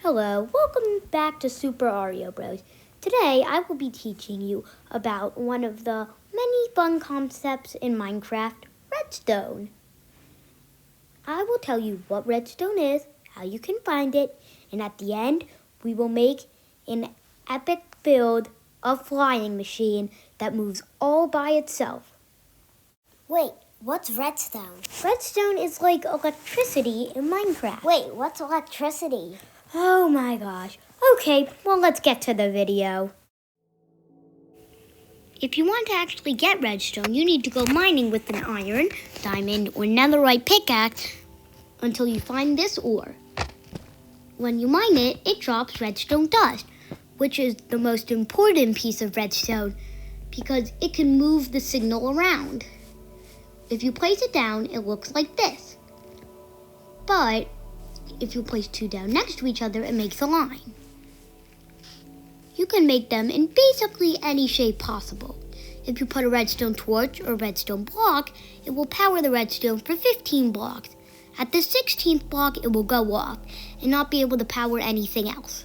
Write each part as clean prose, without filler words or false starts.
Hello, welcome back to Super Ario Bros. Today I will be teaching you about one of the many fun concepts in Minecraft Redstone. I will tell you what redstone is, how you can find it, and at the end we will make an epic build of flying machine that moves all by itself. Wait, what's redstone? Redstone is like electricity in Minecraft. Wait, what's electricity? Oh my gosh. Okay, well let's get to the video. If you want to actually get redstone, you need to go mining with an iron, diamond, or netherite pickaxe until you find this ore. When you mine it, it drops redstone dust, which is the most important piece of redstone because it can move the signal around. If you place it down, it looks like this. But if you place two down next to each other, it makes a line. You can make them in basically any shape possible. If you put a redstone torch or redstone block, it will power the redstone for 15 blocks. At the 16th block, it will go off and not be able to power anything else.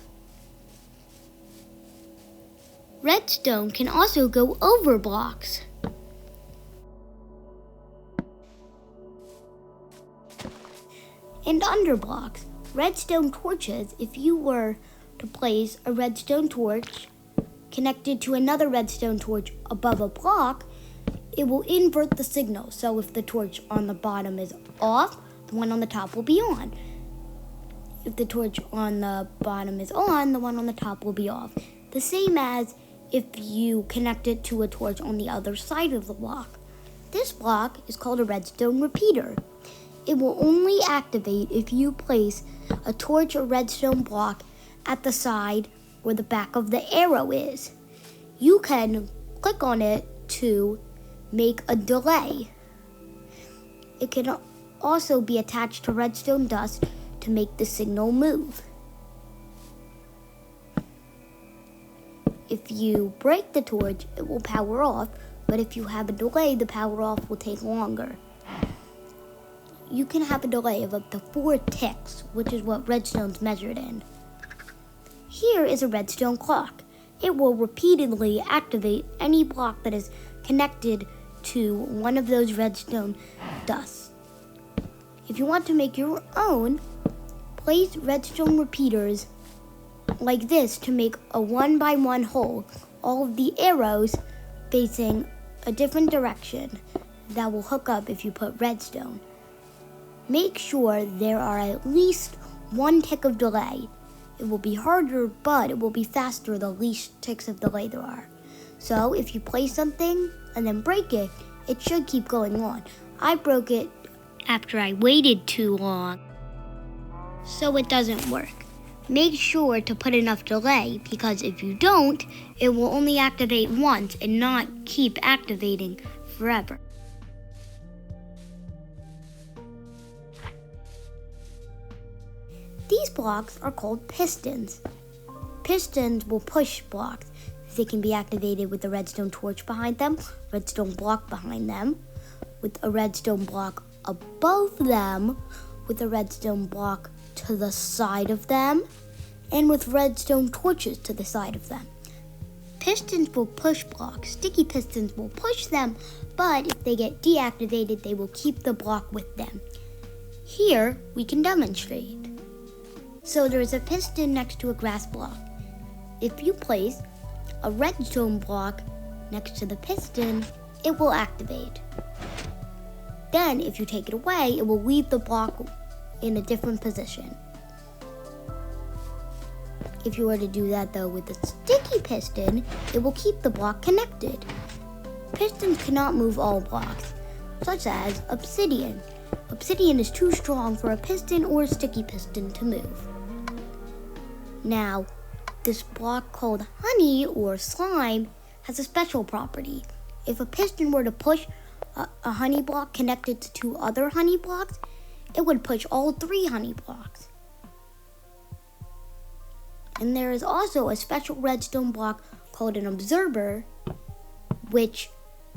Redstone can also go over blocks. And under blocks. Redstone torches, if you were to place a redstone torch connected to another redstone torch above a block, it will invert the signal. So if the torch on the bottom is off, the one on the top will be on. If the torch on the bottom is on, the one on the top will be off. The same as if you connect it to a torch on the other side of the block. This block is called a redstone repeater. It will only activate if you place a torch or redstone block at the side where the back of the arrow is. You can click on it to make a delay. It can also be attached to redstone dust to make the signal move. If you break the torch, it will power off, but if you have a delay, the power off will take longer. You can have a delay of up to 4 ticks, which is what redstone's measured in. Here is a redstone clock. It will repeatedly activate any block that is connected to one of those redstone dusts. If you want to make your own, place redstone repeaters like this to make a 1x1 hole. All of the arrows facing a different direction that will hook up if you put redstone. Make sure there are at least 1 tick of delay. It will be harder, but it will be faster the least ticks of delay there are. So if you place something and then break it, it should keep going on. I broke it after I waited too long, so it doesn't work. Make sure to put enough delay because if you don't, it will only activate once and not keep activating forever. These blocks are called pistons. Pistons will push blocks. They can be activated with a redstone torch behind them, redstone block behind them, with a redstone block above them, with a redstone block to the side of them, and with redstone torches to the side of them. Pistons will push blocks. Sticky pistons will push them, but if they get deactivated, they will keep the block with them. Here, we can demonstrate. So there's a piston next to a grass block. If you place a redstone block next to the piston, it will activate. Then if you take it away, it will leave the block in a different position. If you were to do that though with a sticky piston, it will keep the block connected. Pistons cannot move all blocks, such as obsidian. Obsidian is too strong for a piston or a sticky piston to move. Now, this block called honey or slime has a special property. If a piston were to push a honey block connected to 2 other honey blocks, it would push all 3 honey blocks. And there is also a special redstone block called an observer, which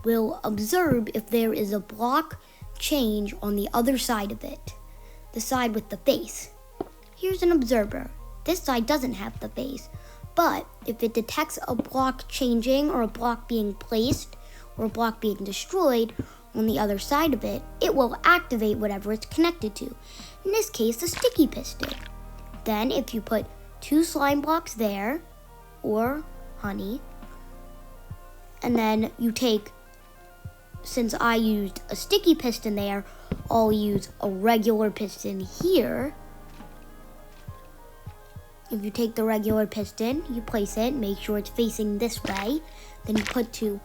will observe if there is a block change on the other side of it, the side with the face. Here's an observer. This side doesn't have the face. But if it detects a block changing or a block being placed or a block being destroyed on the other side of it, it will activate whatever it's connected to. In this case, the sticky piston. Then if you put 2 slime blocks there, or honey, and then you take, since I used a sticky piston there, I'll use a regular piston here. If you take the regular piston, you place it, make sure it's facing this way, then you put 2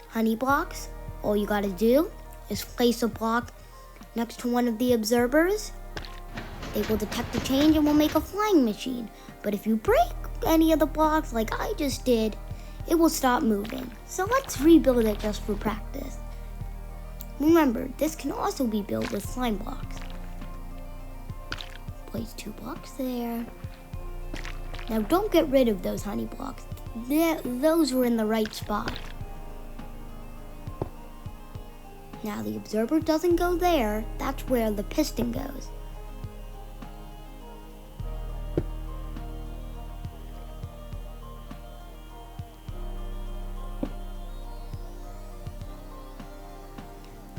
honey blocks. All you gotta do is place a block next to one of the observers. They will detect the change and will make a flying machine. But if you break any of the blocks like I just did, it will stop moving. So let's rebuild it just for practice. Remember, this can also be built with slime blocks. Place 2 blocks there. Now don't get rid of those honey blocks. Those were in the right spot. Now the observer doesn't go there. That's where the piston goes.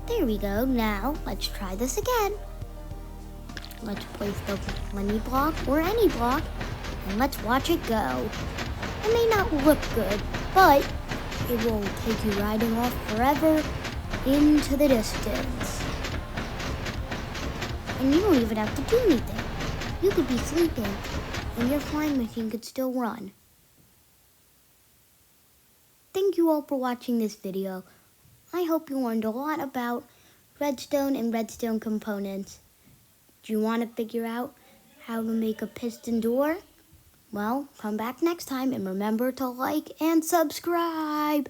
There we go. Now let's try this again. Let's place the honey block or any block and let's watch it go. It may not look good, but it will take you riding off forever into the distance. And you don't even have to do anything. You could be sleeping and your flying machine could still run. Thank you all for watching this video. I hope you learned a lot about redstone and redstone components. Do you want to figure out how to make a piston door? Well, come back next time and remember to like and subscribe.